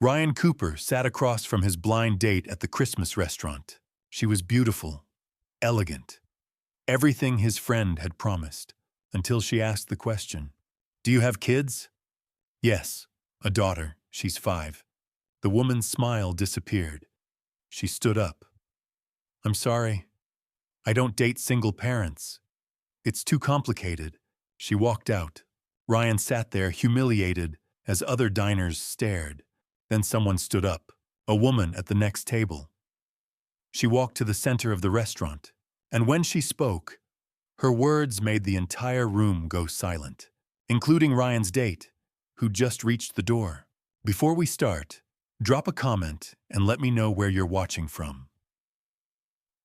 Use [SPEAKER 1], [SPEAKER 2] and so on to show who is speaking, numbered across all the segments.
[SPEAKER 1] Ryan Cooper sat across from his blind date at the Christmas restaurant. She was beautiful, elegant, everything his friend had promised, until she asked the question, "Do you have kids?" "Yes, a daughter. She's 5. The woman's smile disappeared. She stood up. "I'm sorry. I don't date single parents. It's too complicated." She walked out. Ryan sat there, humiliated, as other diners stared. Then someone stood up, a woman at the next table. She walked to the center of the restaurant, and when she spoke, her words made the entire room go silent, including Ryan's date, who just reached the door. Before we start, drop a comment and let me know where you're watching from.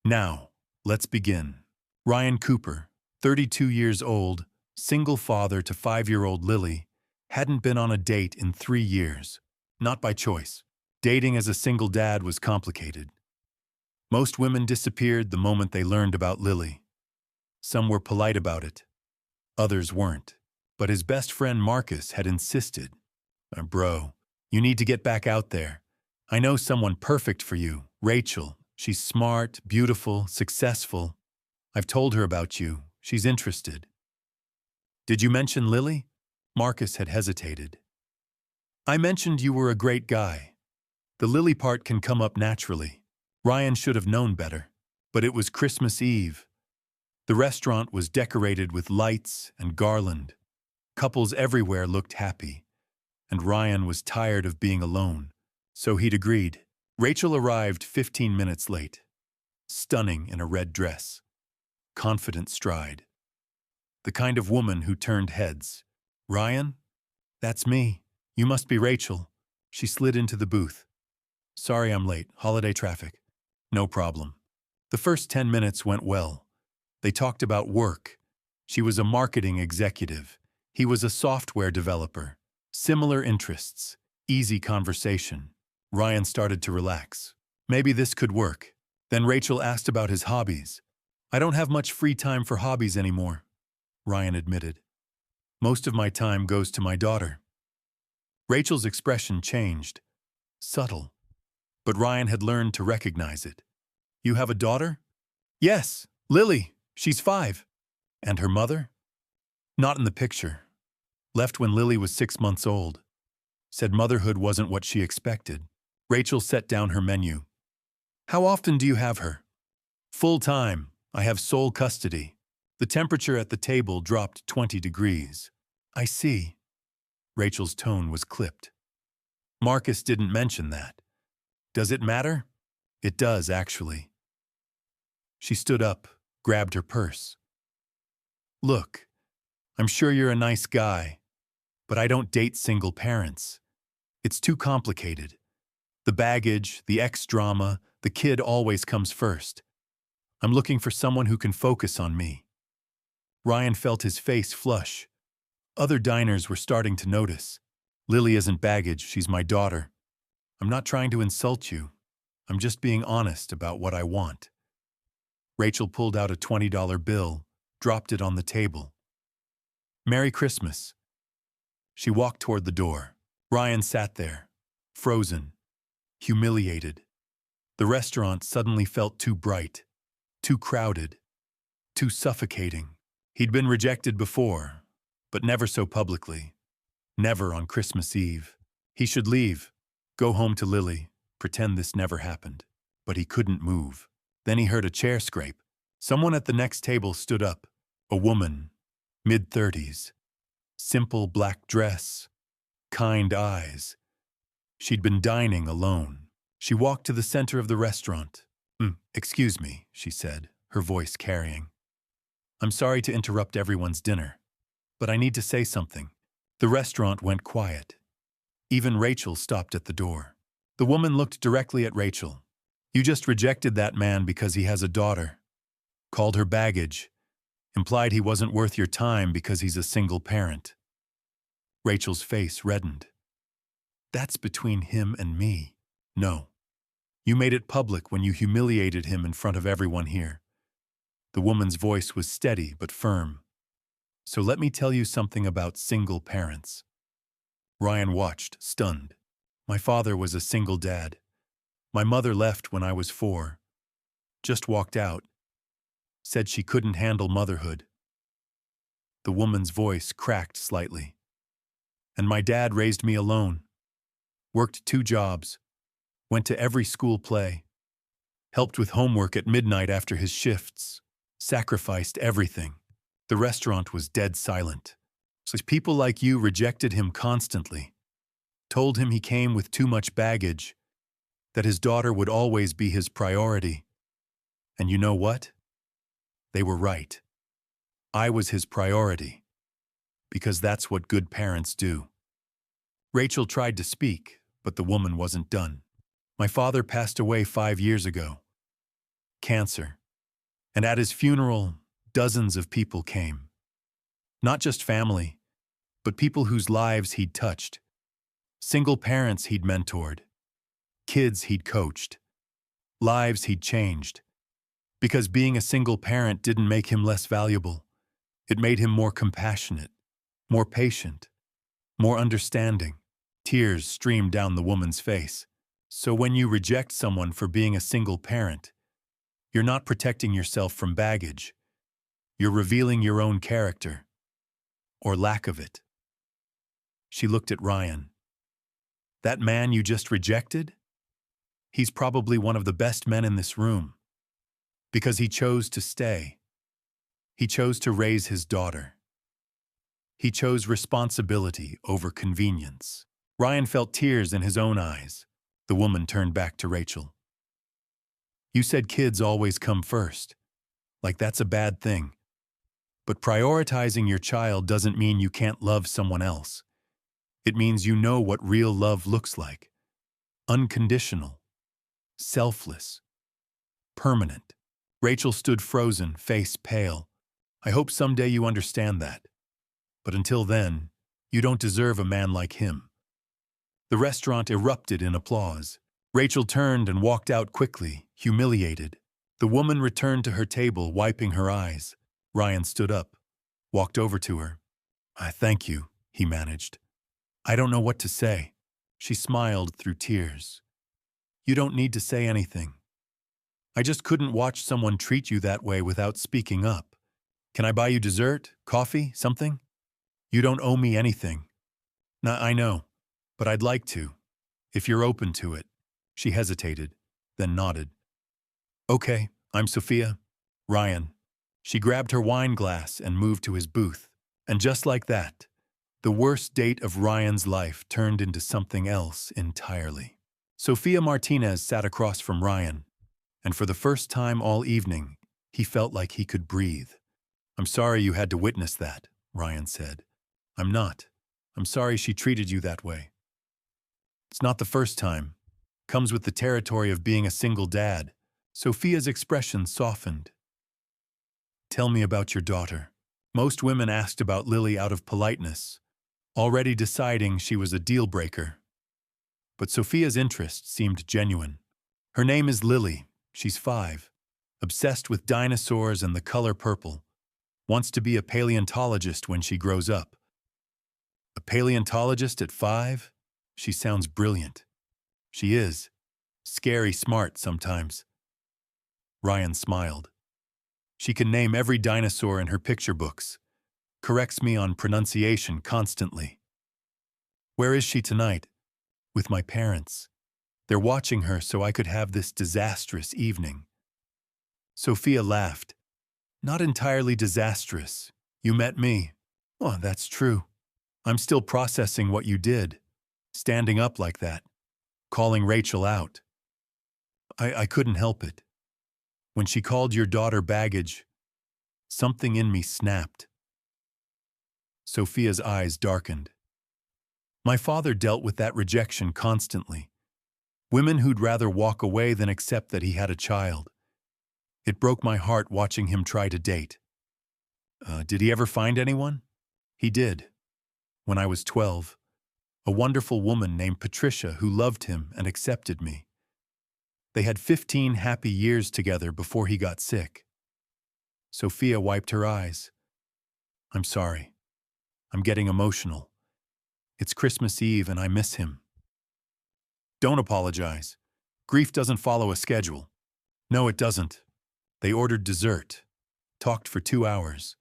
[SPEAKER 1] Now, let's begin. Ryan Cooper, 32 years old, single father to 5-year-old Lily, hadn't been on a date in 3 years. Not by choice. Dating as a single dad was complicated. Most women disappeared the moment they learned about Lily. Some were polite about it. Others weren't. But his best friend Marcus had insisted. Bro, you need to get back out there. I know someone perfect for you, Rachel. She's smart, beautiful, successful. I've told her about you. She's interested." "Did you mention Lily?" Marcus had hesitated. "I mentioned you were a great guy. The Lily part can come up naturally." Ryan should have known better, but it was Christmas Eve. The restaurant was decorated with lights and garland. Couples everywhere looked happy, and Ryan was tired of being alone, so he'd agreed. Rachel arrived 15 minutes late, stunning in a red dress, confident stride. The kind of woman who turned heads. "Ryan? That's me. You must be Rachel." She slid into the booth. "Sorry I'm late. Holiday traffic." "No problem." The first 10 minutes went well. They talked about work. She was a marketing executive. He was a software developer. Similar interests. Easy conversation. Ryan started to relax. Maybe this could work. Then Rachel asked about his hobbies. "I don't have much free time for hobbies anymore," Ryan admitted. "Most of my time goes to my daughter." Rachel's expression changed. Subtle. But Ryan had learned to recognize it. "You have a daughter?" "Yes, Lily. She's 5. "And her mother?" "Not in the picture. Left when Lily was 6 months old. Said motherhood wasn't what she expected." Rachel set down her menu. "How often do you have her?" "Full time. I have sole custody." The temperature at the table dropped 20 degrees. "I see." Rachel's tone was clipped. "Marcus didn't mention that. Does it matter?" "It does, actually." She stood up, grabbed her purse. "Look, I'm sure you're a nice guy, but I don't date single parents. It's too complicated. The baggage, the ex-drama, the kid always comes first. I'm looking for someone who can focus on me." Ryan felt his face flush. Other diners were starting to notice. "Lily isn't baggage, she's my daughter. I'm not trying to insult you. I'm just being honest about what I want." Rachel pulled out a $20 bill, dropped it on the table. "Merry Christmas." She walked toward the door. Ryan sat there, frozen, humiliated. The restaurant suddenly felt too bright, too crowded, too suffocating. He'd been rejected before, but never so publicly. Never on Christmas Eve. He should leave, go home to Lily, pretend this never happened. But he couldn't move. Then he heard a chair scrape. Someone at the next table stood up. A woman, mid-30s. Simple black dress, kind eyes. She'd been dining alone. She walked to the center of the restaurant. Excuse me," she said, her voice carrying. "I'm sorry to interrupt everyone's dinner, but I need to say something." The restaurant went quiet. Even Rachel stopped at the door. The woman looked directly at Rachel. "You just rejected that man because he has a daughter. Called her baggage. Implied he wasn't worth your time because he's a single parent." Rachel's face reddened. "That's between him and me." "No. You made it public when you humiliated him in front of everyone here." The woman's voice was steady but firm. "So let me tell you something about single parents." Ryan watched, stunned. My father was a single dad. My mother left when I was 4. Just walked out. Said she couldn't handle motherhood. The woman's voice cracked slightly. And my dad raised me alone. Worked 2 jobs. Went to every school play. Helped with homework at midnight after his shifts. Sacrificed everything. The restaurant was dead silent. So people like you rejected him constantly. Told him he came with too much baggage. That his daughter would always be his priority. And you know what? They were right. I was his priority. Because that's what good parents do. Rachel tried to speak, but the woman wasn't done. My father passed away 5 years ago. Cancer. And at his funeral, dozens of people came. Not just family, but people whose lives he'd touched. Single parents he'd mentored. Kids he'd coached. Lives he'd changed. Because being a single parent didn't make him less valuable. It made him more compassionate, more patient, more understanding. Tears streamed down the woman's face. So when you reject someone for being a single parent, you're not protecting yourself from baggage. You're revealing your own character. Or lack of it. She looked at Ryan. That man you just rejected? He's probably one of the best men in this room. Because he chose to stay. He chose to raise his daughter. He chose responsibility over convenience. Ryan felt tears in his own eyes. The woman turned back to Rachel. You said kids always come first. Like that's a bad thing. But prioritizing your child doesn't mean you can't love someone else. It means you know what real love looks like. Unconditional. Selfless. Permanent. Rachel stood frozen, face pale. I hope someday you understand that. But until then, you don't deserve a man like him. The restaurant erupted in applause. Rachel turned and walked out quickly, humiliated. The woman returned to her table, wiping her eyes. Ryan stood up, walked over to her. I thank you, he managed. I don't know what to say. She smiled through tears. You don't need to say anything. I just couldn't watch someone treat you that way without speaking up. Can I buy you dessert, coffee, something? You don't owe me anything. I know, but I'd like to, if you're open to it. She hesitated, then nodded. Okay, I'm Sophia. Ryan. She grabbed her wine glass and moved to his booth. And just like that, the worst date of Ryan's life turned into something else entirely. Sophia Martinez sat across from Ryan, and for the first time all evening, he felt like he could breathe. I'm sorry you had to witness that, Ryan said. I'm not. I'm sorry she treated you that way. It's not the first time. Comes with the territory of being a single dad. Sophia's expression softened. Tell me about your daughter. Most women asked about Lily out of politeness, already deciding she was a deal breaker. But Sophia's interest seemed genuine. Her name is Lily. She's 5. Obsessed with dinosaurs and the color purple. Wants to be a paleontologist when she grows up. A paleontologist at 5? She sounds brilliant. She is. Scary smart sometimes. Ryan smiled. She can name every dinosaur in her picture books. Corrects me on pronunciation constantly. Where is she tonight? With my parents. They're watching her so I could have this disastrous evening. Sophia laughed. Not entirely disastrous. You met me. Oh, that's true. I'm still processing what you did. Standing up like that. Calling Rachel out. I couldn't help it. When she called your daughter baggage, something in me snapped. Sophia's eyes darkened. My father dealt with that rejection constantly. Women who'd rather walk away than accept that he had a child. It broke my heart watching him try to date. Did he ever find anyone? He did. When I was 12, a wonderful woman named Patricia who loved him and accepted me. They had 15 happy years together before he got sick. Sophia wiped her eyes. I'm sorry. I'm getting emotional. It's Christmas Eve and I miss him. Don't apologize. Grief doesn't follow a schedule. No, it doesn't. They ordered dessert, talked for 2 hours.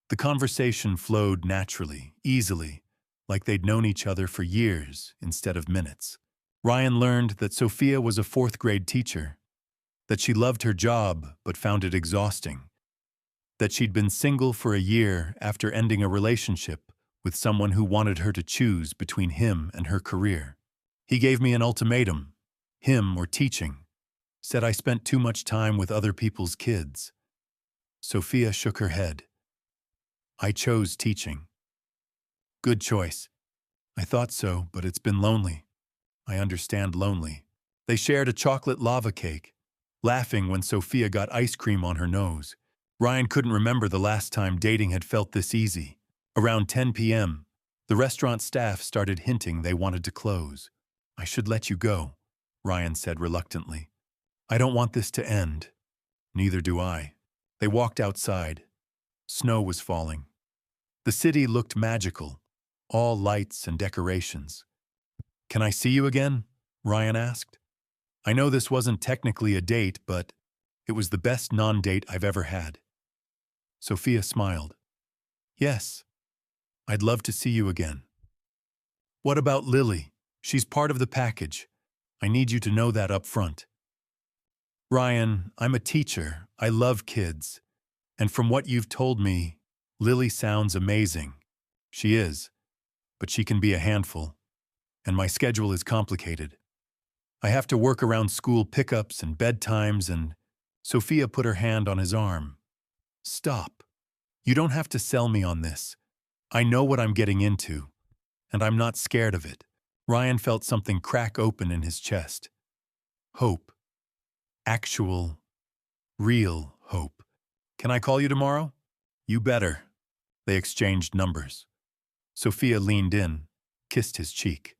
[SPEAKER 1] The conversation flowed naturally, easily, like they'd known each other for years instead of minutes. Ryan learned that Sophia was a fourth-grade teacher, that she loved her job but found it exhausting, that she'd been single for a year after ending a relationship with someone who wanted her to choose between him and her career. He gave me an ultimatum, him or teaching, said I spent too much time with other people's kids. Sophia shook her head. I chose teaching. Good choice. I thought so, but it's been lonely. I understand lonely. They shared a chocolate lava cake, laughing when Sophia got ice cream on her nose. Ryan couldn't remember the last time dating had felt this easy. Around 10 p.m., the restaurant staff started hinting they wanted to close. I should let you go, Ryan said reluctantly. I don't want this to end. Neither do I. They walked outside. Snow was falling. The city looked magical, all lights and decorations. Can I see you again? Ryan asked. I know this wasn't technically a date, but it was the best non-date I've ever had. Sophia smiled. Yes, I'd love to see you again. What about Lily? She's part of the package. I need you to know that up front. Ryan, I'm a teacher. I love kids. And from what you've told me, Lily sounds amazing. She is, but she can be a handful. And my schedule is complicated. I have to work around school pickups and bedtimes and… Sophia put her hand on his arm. Stop. You don't have to sell me on this. I know what I'm getting into, and I'm not scared of it. Ryan felt something crack open in his chest. Hope. Actual, real hope. Can I call you tomorrow? You better. They exchanged numbers. Sophia leaned in, kissed his cheek.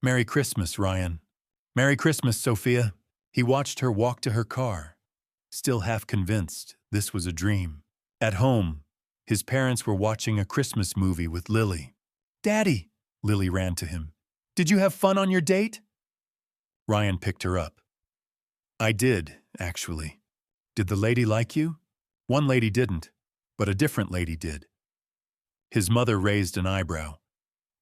[SPEAKER 1] Merry Christmas, Ryan. Merry Christmas, Sophia. He watched her walk to her car, still half convinced this was a dream. At home, his parents were watching a Christmas movie with Lily. Daddy, Lily ran to him. Did you have fun on your date? Ryan picked her up. I did, actually. Did the lady like you? One lady didn't, but a different lady did. His mother raised an eyebrow.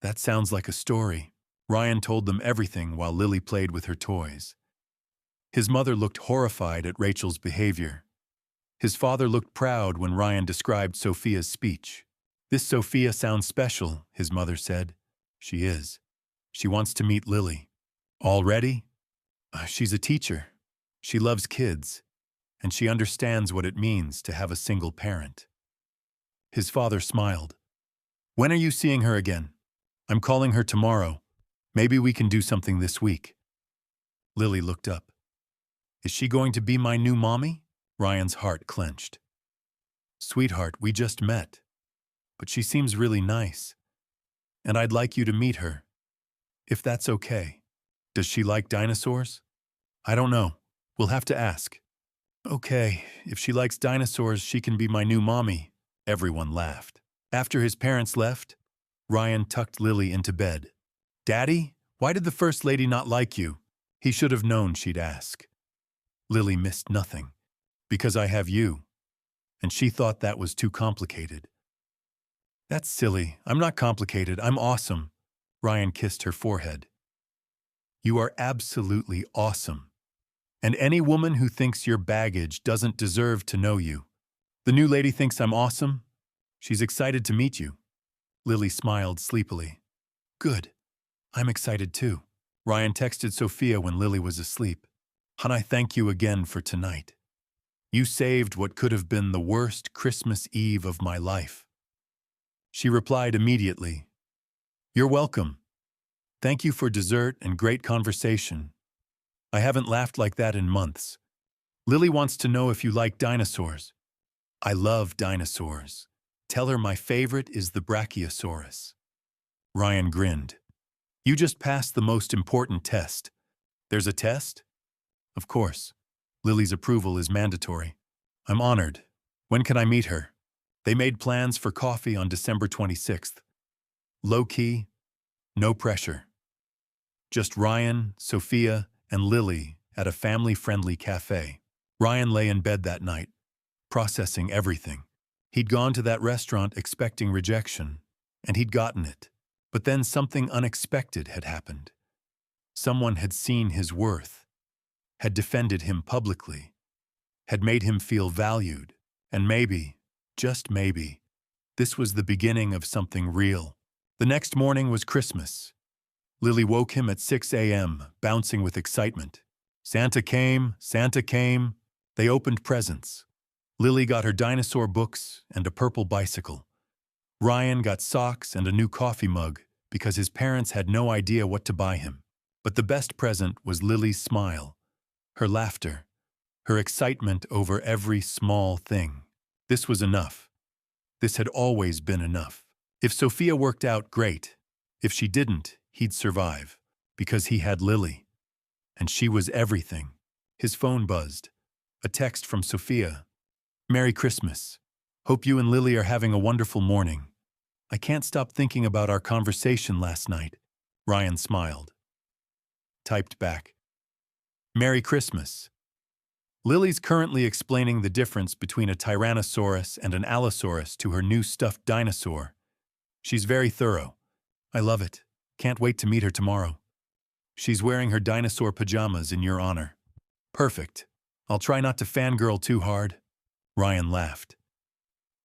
[SPEAKER 1] That sounds like a story. Ryan told them everything while Lily played with her toys. His mother looked horrified at Rachel's behavior. His father looked proud when Ryan described Sophia's speech. This Sophia sounds special, his mother said. She is. She wants to meet Lily. Already? She's a teacher. She loves kids, and she understands what it means to have a single parent. His father smiled. When are you seeing her again? I'm calling her tomorrow. Maybe we can do something this week. Lily looked up. Is she going to be my new mommy? Ryan's heart clenched. Sweetheart, we just met. But she seems really nice. And I'd like you to meet her. If that's okay. Does she like dinosaurs? I don't know. We'll have to ask. Okay, if she likes dinosaurs, she can be my new mommy. Everyone laughed. After his parents left, Ryan tucked Lily into bed. Daddy, why did the First Lady not like you? He should have known she'd ask. Lily missed nothing. Because I have you. And she thought that was too complicated. That's silly. I'm not complicated. I'm awesome. Ryan kissed her forehead. You are absolutely awesome. And any woman who thinks you're baggage doesn't deserve to know you. The new lady thinks I'm awesome. She's excited to meet you. Lily smiled sleepily. Good. I'm excited too. Ryan texted Sophia when Lily was asleep. Hon, I thank you again for tonight. You saved what could have been the worst Christmas Eve of my life. She replied immediately. You're welcome. Thank you for dessert and great conversation. I haven't laughed like that in months. Lily wants to know if you like dinosaurs. I love dinosaurs. Tell her my favorite is the Brachiosaurus. Ryan grinned. You just passed the most important test. There's a test? Of course. Lily's approval is mandatory. I'm honored. When can I meet her? They made plans for coffee on December 26th. Low-key, no pressure. Just Ryan, Sophia, and Lily at a family-friendly cafe. Ryan lay in bed that night, processing everything. He'd gone to that restaurant expecting rejection, and he'd gotten it. But then something unexpected had happened. Someone had seen his worth, had defended him publicly, had made him feel valued, and maybe, just maybe, this was the beginning of something real. The next morning was Christmas. Lily woke him at 6 a.m., bouncing with excitement. Santa came, Santa came. They opened presents. Lily got her dinosaur books and a purple bicycle. Ryan got socks and a new coffee mug because his parents had no idea what to buy him. But the best present was Lily's smile, her laughter, her excitement over every small thing. This was enough. This had always been enough. If Sophia worked out, great. If she didn't, he'd survive, because he had Lily. And she was everything. His phone buzzed. A text from Sophia. Merry Christmas. Hope you and Lily are having a wonderful morning. I can't stop thinking about our conversation last night. Ryan smiled. Typed back. Merry Christmas. Lily's currently explaining the difference between a Tyrannosaurus and an Allosaurus to her new stuffed dinosaur. She's very thorough. I love it. Can't wait to meet her tomorrow. She's wearing her dinosaur pajamas in your honor. Perfect. I'll try not to fangirl too hard. Ryan laughed.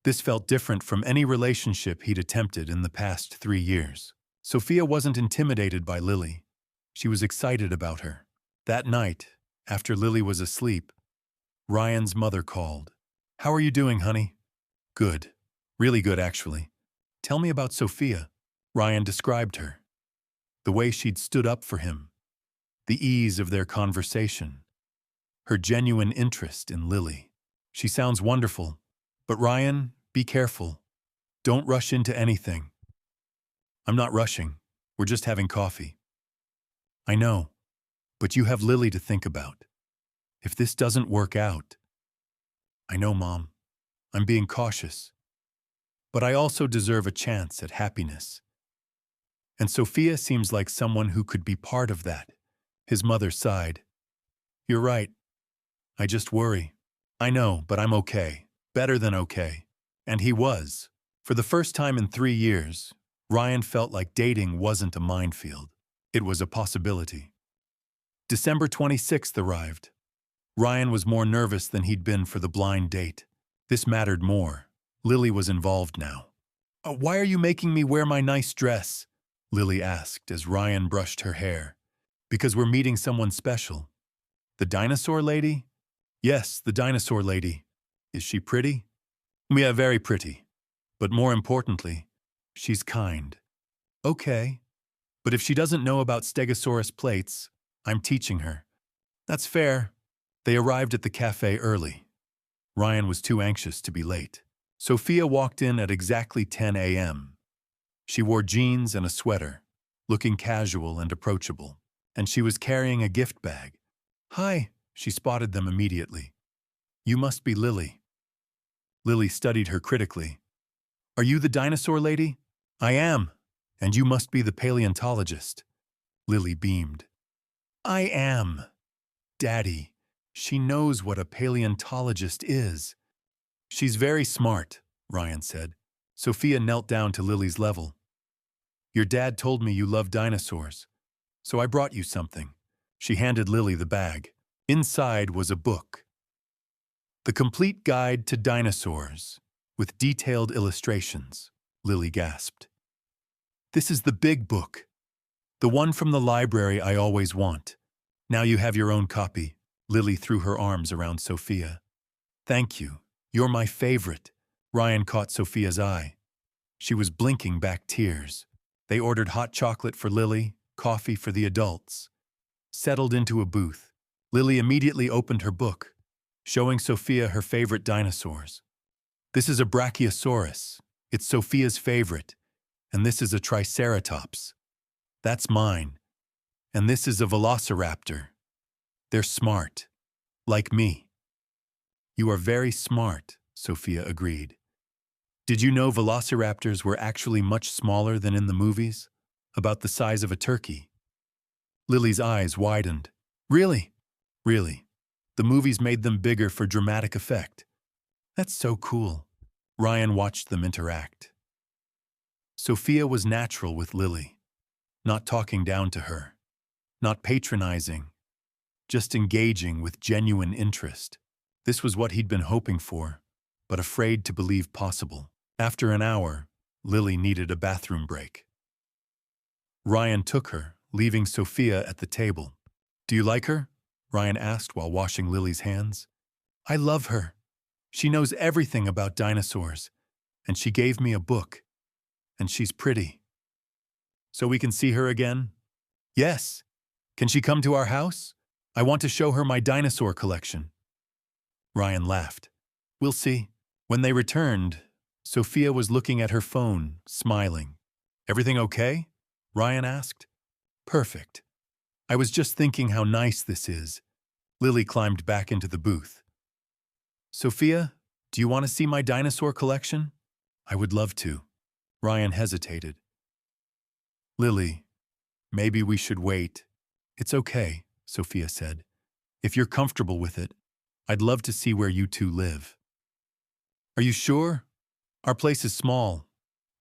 [SPEAKER 1] This felt different from any relationship he'd attempted in the past 3 years. Sophia wasn't intimidated by Lily. She was excited about her. That night, after Lily was asleep, Ryan's mother called. How are you doing, honey? Good. Really good, actually. Tell me about Sophia. Ryan described her. The way she'd stood up for him. The ease of their conversation. Her genuine interest in Lily. She sounds wonderful. But Ryan, be careful. Don't rush into anything. I'm not rushing. We're just having coffee. I know. But you have Lily to think about. If this doesn't work out... I know, Mom. I'm being cautious. But I also deserve a chance at happiness. And Sophia seems like someone who could be part of that. His mother sighed. You're right. I just worry. I know, but I'm okay. Better than okay. And he was. For the first time in 3 years, Ryan felt like dating wasn't a minefield. It was a possibility. December 26th arrived. Ryan was more nervous than he'd been for the blind date. This mattered more. Lily was involved now. Why are you making me wear my nice dress? Lily asked as Ryan brushed her hair. Because we're meeting someone special. The dinosaur lady? Yes, the dinosaur lady. Is she pretty? Yeah, very pretty. But more importantly, she's kind. Okay. But if she doesn't know about Stegosaurus plates, I'm teaching her. That's fair. They arrived at the cafe early. Ryan was too anxious to be late. Sophia walked in at exactly 10 a.m. She wore jeans and a sweater, looking casual and approachable, and she was carrying a gift bag. Hi, she spotted them immediately. You must be Lily. Lily studied her critically. Are you the dinosaur lady? I am, and you must be the paleontologist. Lily beamed. I am. Daddy, she knows what a paleontologist is. She's very smart, Ryan said. Sophia knelt down to Lily's level. Your dad told me you love dinosaurs, so I brought you something. She handed Lily the bag. Inside was a book. The Complete Guide to Dinosaurs, with detailed illustrations, Lily gasped. This is the big book. The one from the library I always want. Now you have your own copy. Lily threw her arms around Sophia. Thank you. You're my favorite. Ryan caught Sophia's eye. She was blinking back tears. They ordered hot chocolate for Lily, coffee for the adults. Settled into a booth. Lily immediately opened her book, showing Sophia her favorite dinosaurs. This is a Brachiosaurus. It's Sophia's favorite. And this is a Triceratops. That's mine. And this is a Velociraptor. They're smart. Like me. You are very smart, Sophia agreed. Did you know velociraptors were actually much smaller than in the movies? About the size of a turkey. Lily's eyes widened. Really? Really? The movies made them bigger for dramatic effect. That's so cool. Ryan watched them interact. Sophia was natural with Lily, not talking down to her, not patronizing, just engaging with genuine interest. This was what he'd been hoping for, but afraid to believe possible. After an hour, Lily needed a bathroom break. Ryan took her, leaving Sophia at the table. Do you like her? Ryan asked while washing Lily's hands. I love her. She knows everything about dinosaurs, and she gave me a book. And she's pretty. So we can see her again? Yes. Can she come to our house? I want to show her my dinosaur collection. Ryan laughed. We'll see. When they returned, Sophia was looking at her phone, smiling. Everything okay? Ryan asked. Perfect. I was just thinking how nice this is. Lily climbed back into the booth. Sophia, do you want to see my dinosaur collection? I would love to. Ryan hesitated. Lily, maybe we should wait. It's okay, Sophia said. If you're comfortable with it, I'd love to see where you two live. Are you sure? Our place is small,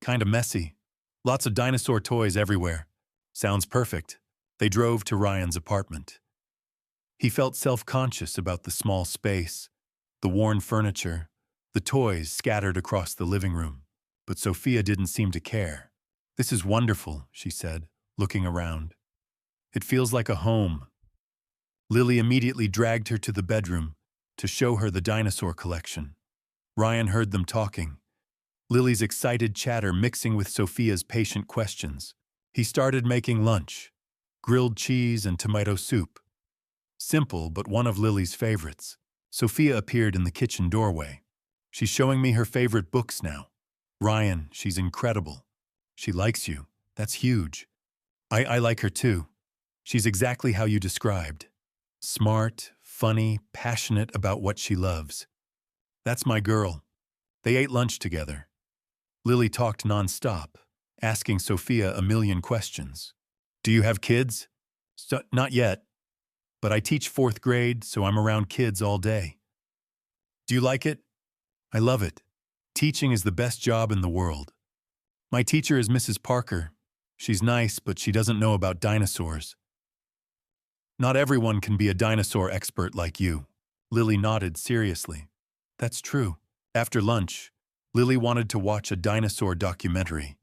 [SPEAKER 1] kinda messy. Lots of dinosaur toys everywhere. Sounds perfect. They drove to Ryan's apartment. He felt self-conscious about the small space, the worn furniture, the toys scattered across the living room. But Sophia didn't seem to care. This is wonderful, she said, looking around. It feels like a home. Lily immediately dragged her to the bedroom to show her the dinosaur collection. Ryan heard them talking, Lily's excited chatter mixing with Sophia's patient questions. He started making lunch, grilled cheese and tomato soup. Simple, but one of Lily's favorites. Sophia appeared in the kitchen doorway. She's showing me her favorite books now. Ryan, she's incredible. She likes you. That's huge. I like her too. She's exactly how you described. Smart, funny, passionate about what she loves. That's my girl. They ate lunch together. Lily talked nonstop, asking Sophia a million questions. Do you have kids? Not yet, but I teach 4th grade, so I'm around kids all day. Do you like it? I love it. Teaching is the best job in the world. My teacher is Mrs. Parker. She's nice, but she doesn't know about dinosaurs. Not everyone can be a dinosaur expert like you. Lily nodded seriously. That's true. After lunch, Lily wanted to watch a dinosaur documentary.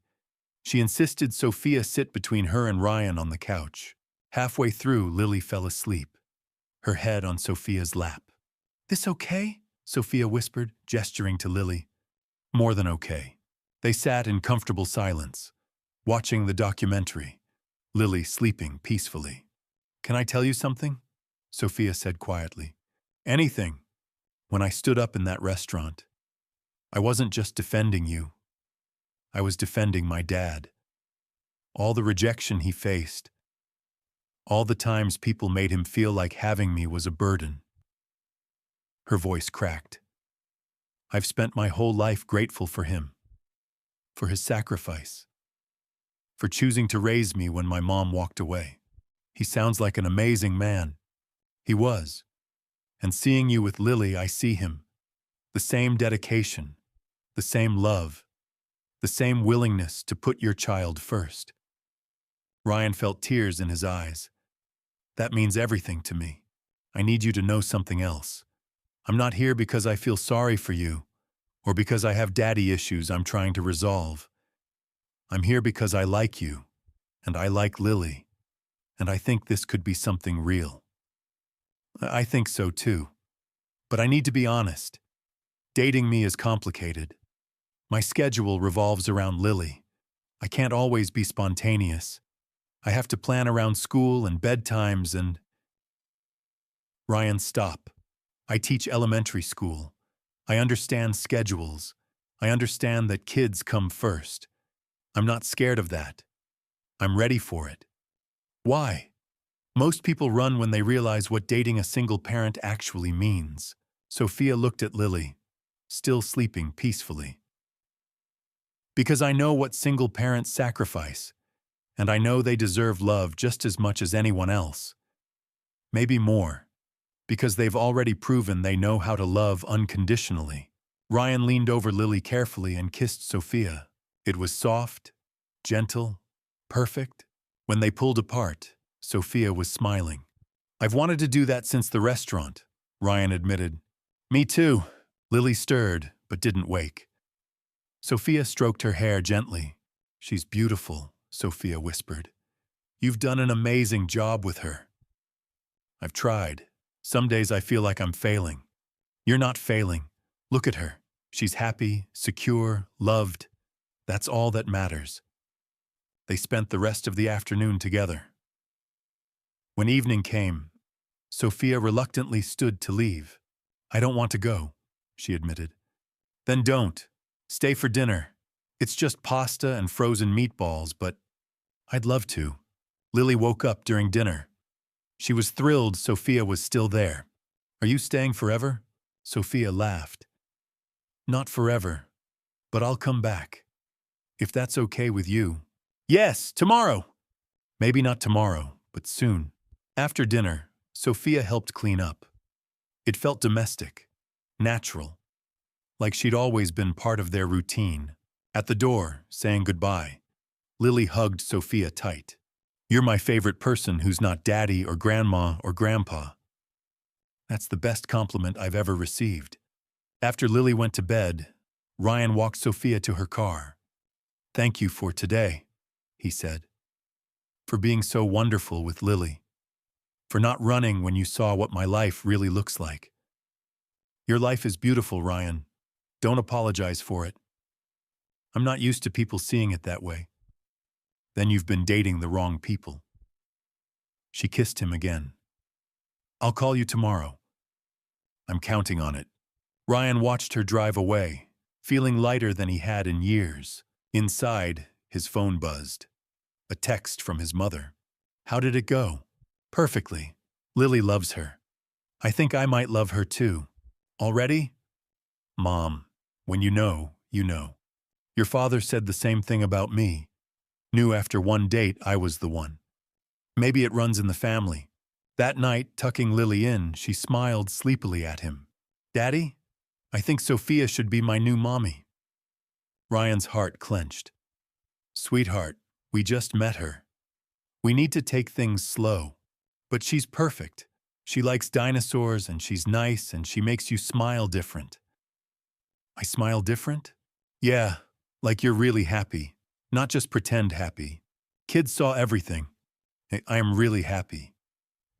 [SPEAKER 1] She insisted Sophia sit between her and Ryan on the couch. Halfway through, Lily fell asleep, her head on Sophia's lap. This okay? Sophia whispered, gesturing to Lily. More than okay. They sat in comfortable silence, watching the documentary, Lily sleeping peacefully. Can I tell you something? Sophia said quietly. Anything. When I stood up in that restaurant, I wasn't just defending you. I was defending my dad. All the rejection he faced, all the times people made him feel like having me was a burden. Her voice cracked. I've spent my whole life grateful for him, for his sacrifice, for choosing to raise me when my mom walked away. He sounds like an amazing man. He was. And seeing you with Lily, I see him. The same dedication, the same love, the same willingness to put your child first. Ryan felt tears in his eyes. That means everything to me. I need you to know something else. I'm not here because I feel sorry for you, or because I have daddy issues I'm trying to resolve. I'm here because I like you, and I like Lily, and I think this could be something real. I think so too. But I need to be honest. Dating me is complicated. My schedule revolves around Lily. I can't always be spontaneous. I have to plan around school and bedtimes and… Ryan, stop. I teach elementary school. I understand schedules. I understand that kids come first. I'm not scared of that. I'm ready for it. Why? Most people run when they realize what dating a single parent actually means. Sophia looked at Lily, still sleeping peacefully. Because I know what single parents sacrifice. And I know they deserve love just as much as anyone else. Maybe more, because they've already proven they know how to love unconditionally. Ryan leaned over Lily carefully and kissed Sophia. It was soft, gentle, perfect. When they pulled apart, Sophia was smiling. "I've wanted to do that since the restaurant," Ryan admitted. "Me too." Lily stirred, but didn't wake. Sophia stroked her hair gently. "She's beautiful," Sophia whispered. "You've done an amazing job with her." "I've tried. Some days I feel like I'm failing." "You're not failing. Look at her. She's happy, secure, loved. That's all that matters." They spent the rest of the afternoon together. When evening came, Sophia reluctantly stood to leave. "I don't want to go," she admitted. "Then don't. Stay for dinner. It's just pasta and frozen meatballs, but I'd love to." Lily woke up during dinner. She was thrilled Sophia was still there. "Are you staying forever?" Sophia laughed. "Not forever, but I'll come back. If that's okay with you." "Yes, tomorrow." "Maybe not tomorrow, but soon." After dinner, Sophia helped clean up. It felt domestic, natural, like she'd always been part of their routine. At the door, saying goodbye, Lily hugged Sophia tight. "You're my favorite person who's not daddy or grandma or grandpa." That's the best compliment I've ever received. After Lily went to bed, Ryan walked Sophia to her car. "Thank you for today," he said. "For being so wonderful with Lily. For not running when you saw what my life really looks like. Your life is beautiful, Ryan. Don't apologize for it. I'm not used to people seeing it that way." "Then you've been dating the wrong people." She kissed him again. "I'll call you tomorrow." "I'm counting on it." Ryan watched her drive away, feeling lighter than he had in years. Inside, his phone buzzed. A text from his mother. "How did it go?" "Perfectly. Lily loves her. I think I might love her too." "Already?" "Mom, when you know, you know. Your father said the same thing about me. Knew after one date I was the one. Maybe it runs in the family." That night, tucking Lily in, she smiled sleepily at him. "Daddy, I think Sophia should be my new mommy." Ryan's heart clenched. "Sweetheart, we just met her. We need to take things slow. But she's perfect. She likes dinosaurs and she's nice and she makes you smile different." "I smile different?" "Yeah, like you're really happy, not just pretend happy. Kids saw everything. I am really happy.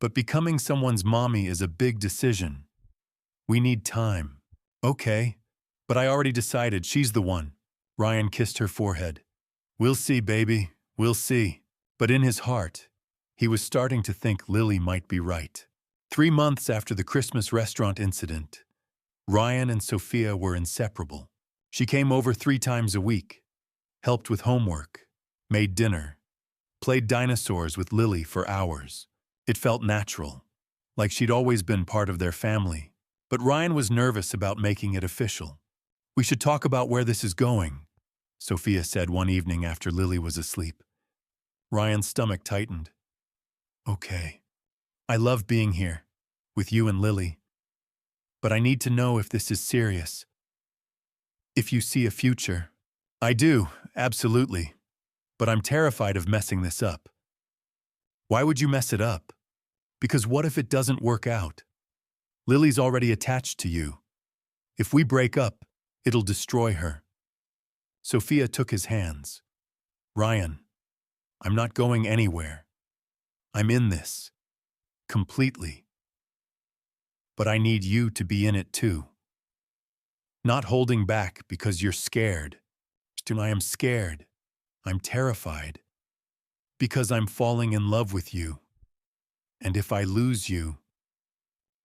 [SPEAKER 1] But becoming someone's mommy is a big decision. We need time." "Okay, but I already decided she's the one." Ryan kissed her forehead. "We'll see, baby, we'll see." But in his heart, he was starting to think Lily might be right. 3 months after the Christmas restaurant incident, Ryan and Sophia were inseparable. She came over 3 times a week, helped with homework, made dinner, played dinosaurs with Lily for hours. It felt natural, like she'd always been part of their family. But Ryan was nervous about making it official. "We should talk about where this is going," Sophia said one evening after Lily was asleep. Ryan's stomach tightened. "Okay. I love being here, with you and Lily. But I need to know if this is serious. If you see a future." "I do, absolutely. But I'm terrified of messing this up." "Why would you mess it up?" "Because what if it doesn't work out? Lily's already attached to you. If we break up, it'll destroy her." Sophia took his hands. "Ryan, I'm not going anywhere. I'm in this. Completely. But I need you to be in it too. Not holding back because you're scared. I am scared. I'm terrified. Because I'm falling in love with you. And if I lose you,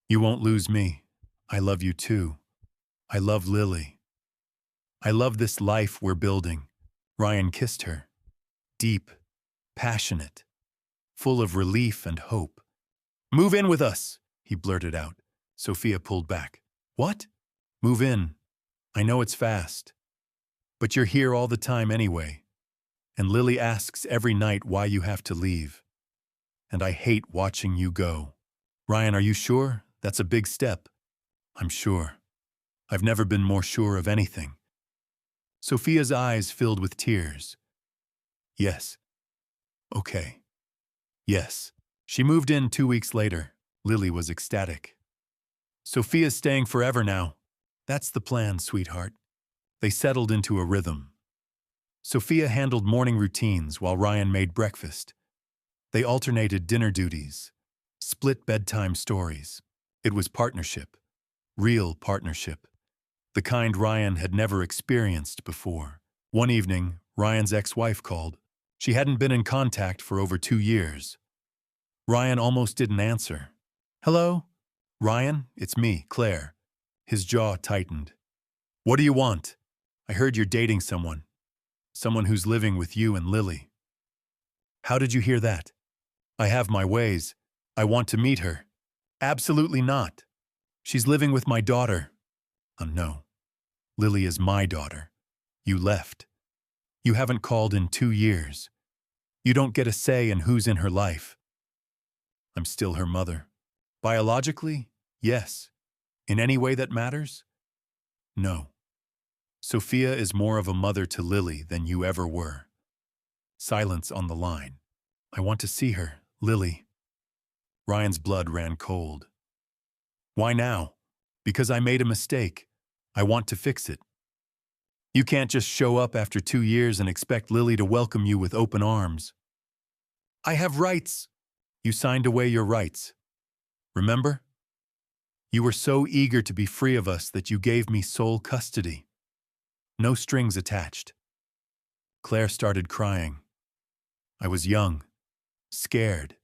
[SPEAKER 1] you won't lose me. I love you too. I love Lily. I love this life we're building." Ryan kissed her. Deep, passionate, full of relief and hope. "Move in with us," he blurted out. Sophia pulled back. "What?" "Move in. I know it's fast. But you're here all the time anyway. And Lily asks every night why you have to leave. And I hate watching you go. Ryan, are you sure? That's a big step. I'm sure. I've never been more sure of anything. Sophia's eyes filled with tears. Yes. Okay. Yes. She moved in 2 weeks later. Lily was ecstatic. Sophia's staying forever now. That's the plan, sweetheart. They settled into a rhythm. Sophia handled morning routines while Ryan made breakfast. They alternated dinner duties, split bedtime stories. It was partnership, real partnership, the kind Ryan had never experienced before. One evening, Ryan's ex-wife called. She hadn't been in contact for over 2 years. Ryan almost didn't answer. Hello? Ryan, it's me, Claire. His jaw tightened. What do you want? I heard you're dating someone. Someone who's living with you and Lily. How did you hear that? I have my ways. I want to meet her. Absolutely not. She's living with my daughter. Oh no. Lily is my daughter. You left. You haven't called in 2 years. You don't get a say in who's in her life. I'm still her mother. Biologically, yes. In any way that matters? No. Sophia is more of a mother to Lily than you ever were. Silence on the line. I want to see her, Lily. Ryan's blood ran cold. Why now? Because I made a mistake. I want to fix it. You can't just show up after 2 years and expect Lily to welcome you with open arms. I have rights. You signed away your rights. Remember? You were so eager to be free of us that you gave me sole custody. No strings attached. Claire started crying. I was young, scared.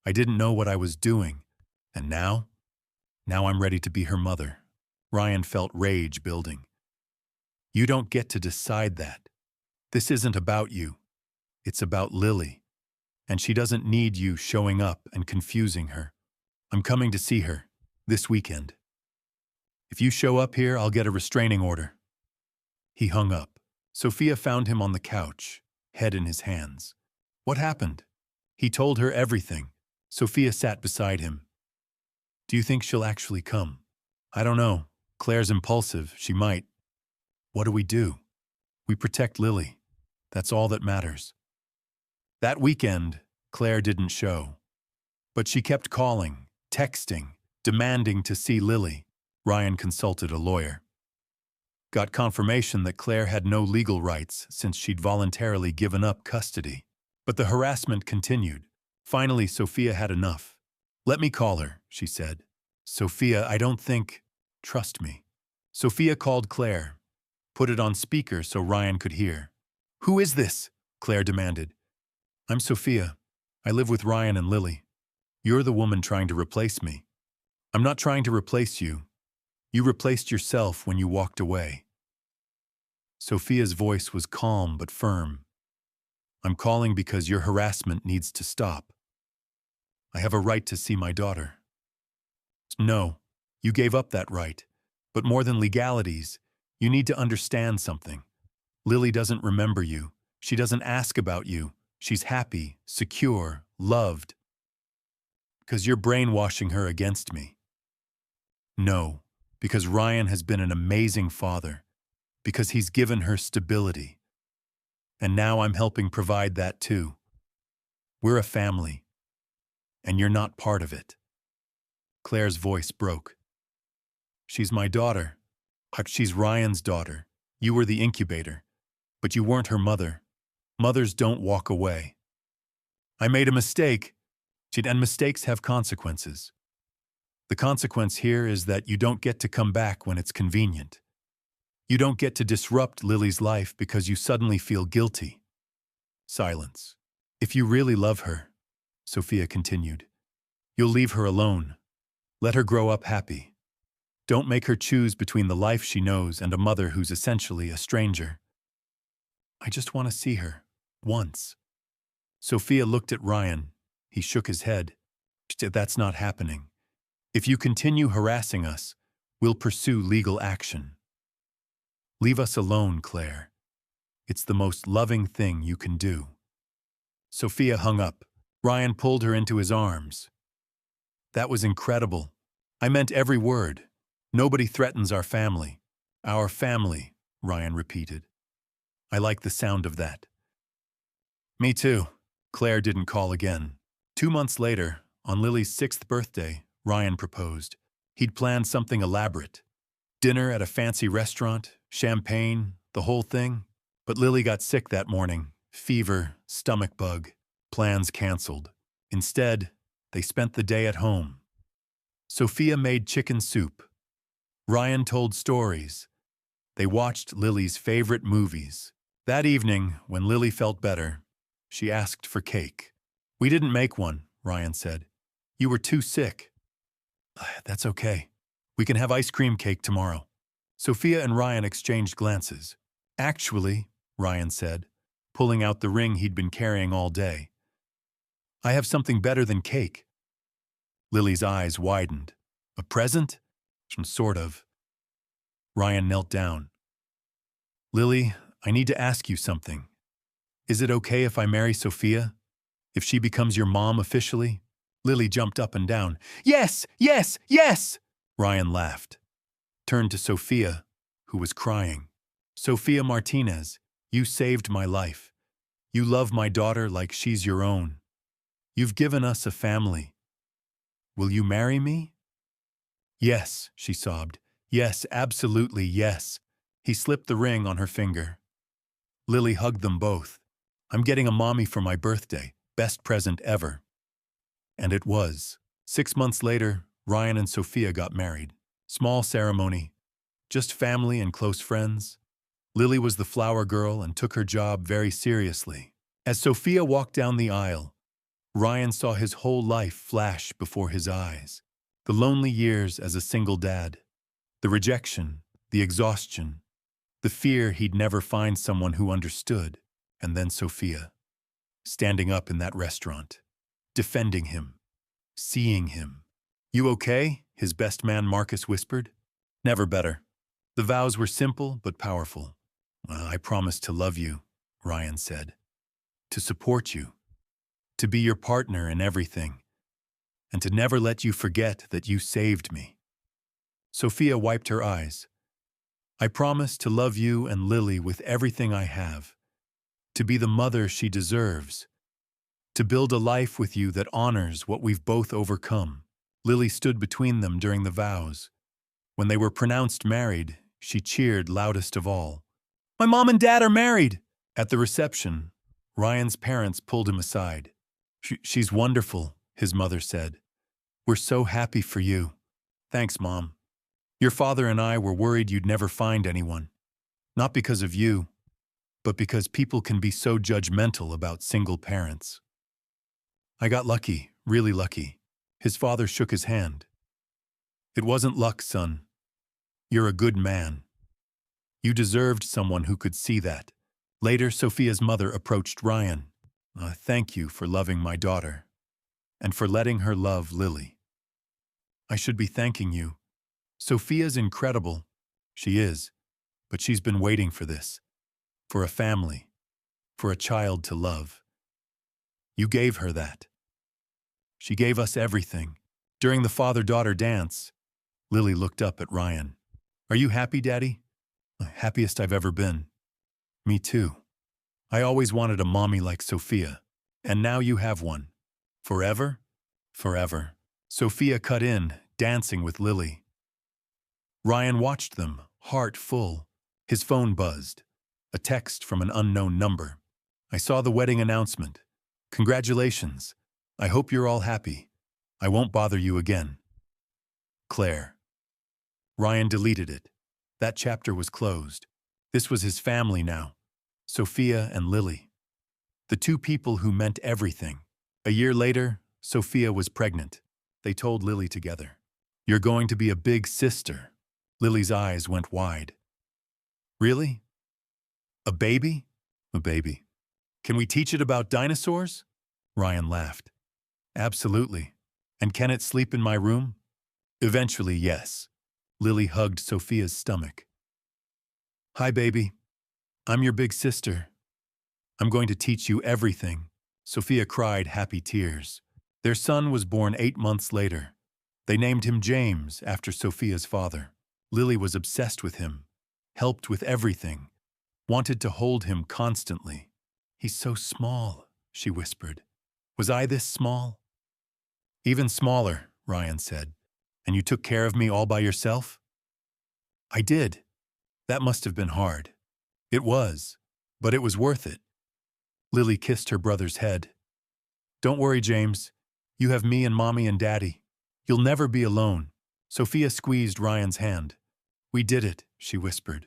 [SPEAKER 1] I didn't know what I was doing. And now I'm ready to be her mother. Ryan felt rage building. You don't get to decide that. This isn't about you. It's about Lily. And she doesn't need you showing up and confusing her. I'm coming to see her this weekend. If you show up here, I'll get a restraining order. He hung up. Sophia found him on the couch, head in his hands. What happened? He told her everything. Sophia sat beside him. Do you think she'll actually come? I don't know. Claire's impulsive. She might. What do? We protect Lily. That's all that matters. That weekend, Claire didn't show. But she kept calling, texting, demanding to see Lily. Ryan consulted a lawyer. Got confirmation that Claire had no legal rights since she'd voluntarily given up custody. But the harassment continued. Finally, Sophia had enough. Let me call her, she said. Sophia, I don't think... Trust me. Sophia called Claire. Put it on speaker so Ryan could hear. Who is this? Claire demanded. I'm Sophia. I live with Ryan and Lily. You're the woman trying to replace me. I'm not trying to replace you. You replaced yourself when you walked away. Sophia's voice was calm but firm. I'm calling because your harassment needs to stop. I have a right to see my daughter. No, you gave up that right. But more than legalities, you need to understand something. Lily doesn't remember you. She doesn't ask about you. She's happy, secure, loved. Because you're brainwashing her against me. No, because Ryan has been an amazing father. Because he's given her stability. And now I'm helping provide that too. We're a family. And you're not part of it. Claire's voice broke. She's my daughter. She's Ryan's daughter. You were the incubator. But you weren't her mother. Mothers don't walk away. I made a mistake. And mistakes have consequences. The consequence here is that you don't get to come back when it's convenient. You don't get to disrupt Lily's life because you suddenly feel guilty. Silence. If you really love her, Sophia continued, you'll leave her alone. Let her grow up happy. Don't make her choose between the life she knows and a mother who's essentially a stranger. I just want to see her. Once. Sophia looked at Ryan. He shook his head. That's not happening. If you continue harassing us, we'll pursue legal action. Leave us alone, Claire. It's the most loving thing you can do." Sophia hung up. Ryan pulled her into his arms. "That was incredible. I meant every word. Nobody threatens our family." "Our family," Ryan repeated. "I like the sound of that." "Me too." Claire didn't call again. 2 months later, on Lily's 6th birthday, Ryan proposed. He'd planned something elaborate. Dinner at a fancy restaurant, champagne, the whole thing. But Lily got sick that morning. Fever, stomach bug, plans canceled. Instead, they spent the day at home. Sophia made chicken soup. Ryan told stories. They watched Lily's favorite movies. That evening, when Lily felt better, she asked for cake. "We didn't make one," Ryan said. "You were too sick." "That's okay. We can have ice cream cake tomorrow." Sophia and Ryan exchanged glances. "Actually," Ryan said, pulling out the ring he'd been carrying all day, "I have something better than cake." Lily's eyes widened. "A present?" "Sort of." Ryan knelt down. "Lily, I need to ask you something. Is it okay if I marry Sophia? If she becomes your mom officially?" Lily jumped up and down. "Yes, yes, yes!" Ryan laughed. Turned to Sophia, who was crying. "Sophia Martinez, you saved my life. You love my daughter like she's your own. You've given us a family. Will you marry me?" "Yes," she sobbed. "Yes, absolutely yes." He slipped the ring on her finger. Lily hugged them both. "I'm getting a mommy for my birthday. Best present ever." And it was. 6 months later, Ryan and Sophia got married. Small ceremony. Just family and close friends. Lily was the flower girl and took her job very seriously. As Sophia walked down the aisle, Ryan saw his whole life flash before his eyes. The lonely years as a single dad. The rejection, the exhaustion, the fear he'd never find someone who understood. And then Sophia, standing up in that restaurant, defending him, seeing him. "You okay?" his best man Marcus whispered. "Never better." The vows were simple but powerful. "I promise to love you," Ryan said. "To support you. To be your partner in everything. And to never let you forget that you saved me." Sophia wiped her eyes. "I promise to love you and Lily with everything I have. To be the mother she deserves. To build a life with you that honors what we've both overcome." Lily stood between them during the vows. When they were pronounced married, she cheered loudest of all. "My mom and dad are married!" At the reception, Ryan's parents pulled him aside. She's wonderful," his mother said. "We're so happy for you." "Thanks, Mom. Your father and I were worried you'd never find anyone. Not because of you, but because people can be so judgmental about single parents." "I got lucky, really lucky." His father shook his hand. "It wasn't luck, son. You're a good man. You deserved someone who could see that." Later, Sophia's mother approached Ryan. "Thank you for loving my daughter, and for letting her love Lily." "I should be thanking you. Sophia's incredible." "She is, but she's been waiting for this. For a family, for a child to love. You gave her that. She gave us everything." During the father-daughter dance, Lily looked up at Ryan. "Are you happy, Daddy?" "Happiest I've ever been." "Me too. I always wanted a mommy like Sophia. And now you have one. Forever?" "Forever." Sophia cut in, dancing with Lily. Ryan watched them, heart full. His phone buzzed. A text from an unknown number. "I saw the wedding announcement. Congratulations. I hope you're all happy. I won't bother you again. Claire." Ryan deleted it. That chapter was closed. This was his family now. Sophia and Lily. The two people who meant everything. A year later, Sophia was pregnant. They told Lily together. "You're going to be a big sister." Lily's eyes went wide. "Really? A baby?" "A baby. Can we teach it about dinosaurs?" Ryan laughed. "Absolutely. And can it sleep in my room?" "Eventually, yes." Lily hugged Sophia's stomach. "Hi, baby. I'm your big sister. I'm going to teach you everything. Sophia cried happy tears. Their son was born 8 months later. They named him James after Sophia's father. Lily was obsessed with him, helped with everything, wanted to hold him constantly. He's so small, she whispered. Was I this small? Even smaller, Ryan said. And you took care of me all by yourself? I did. That must have been hard. It was, but it was worth it. Lily kissed her brother's head. Don't worry, James. You have me and Mommy and Daddy. You'll never be alone. Sophia squeezed Ryan's hand. We did it, she whispered.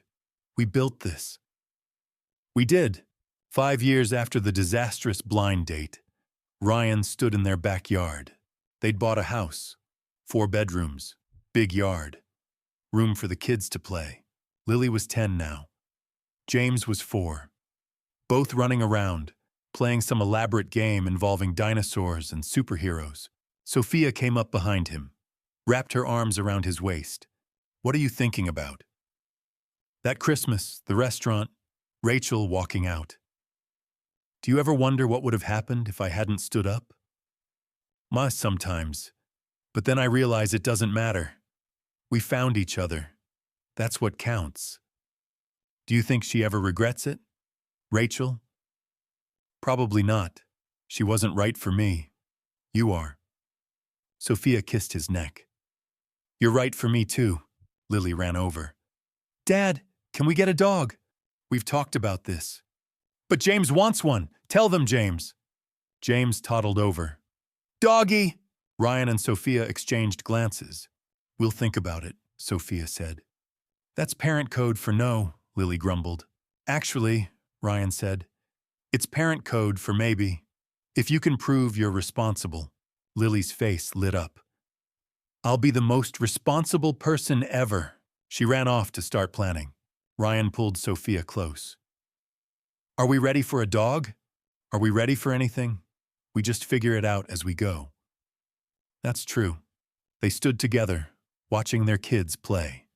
[SPEAKER 1] We built this. We did. 5 years after the disastrous blind date, Ryan stood in their backyard. They'd bought a house, 4 bedrooms, big yard, room for the kids to play. Lily was 10 now. James was 4. Both running around, playing some elaborate game involving dinosaurs and superheroes. Sophia came up behind him, wrapped her arms around his waist. What are you thinking about? That Christmas, the restaurant, Rachel walking out. Do you ever wonder what would have happened if I hadn't stood up? Sometimes. But then I realize it doesn't matter. We found each other. That's what counts. Do you think she ever regrets it? Rachel? Probably not. She wasn't right for me. You are. Sophia kissed his neck. You're right for me too. Lily ran over. Dad, can we get a dog? We've talked about this. But James wants one. Tell them, James. James toddled over. Doggy! Ryan and Sophia exchanged glances. We'll think about it, Sophia said. That's parent code for no, Lily grumbled. Actually, Ryan said, it's parent code for maybe. If you can prove you're responsible. Lily's face lit up. I'll be the most responsible person ever. She ran off to start planning. Ryan pulled Sophia close. Are we ready for a dog? Are we ready for anything? We just figure it out as we go. That's true. They stood together, watching their kids play.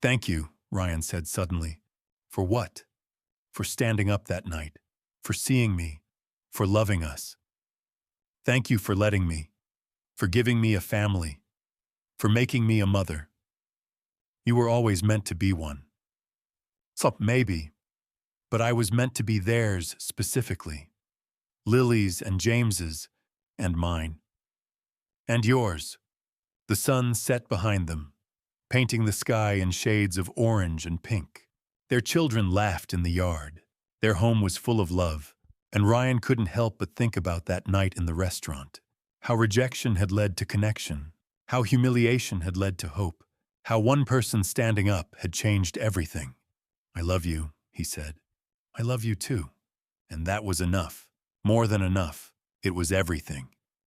[SPEAKER 1] Thank you, Ryan said suddenly. For what? For standing up that night, for seeing me, for loving us. Thank you for letting me, for giving me a family, for making me a mother. You were always meant to be one. So maybe, but I was meant to be theirs specifically. Lily's and James's and mine. And yours. The sun set behind them, painting the sky in shades of orange and pink. Their children laughed in the yard. Their home was full of love, and Ryan couldn't help but think about that night in the restaurant. How rejection had led to connection, how humiliation had led to hope, how one person standing up had changed everything. I love you, he said. I love you too. And that was enough. More than enough. It was everything.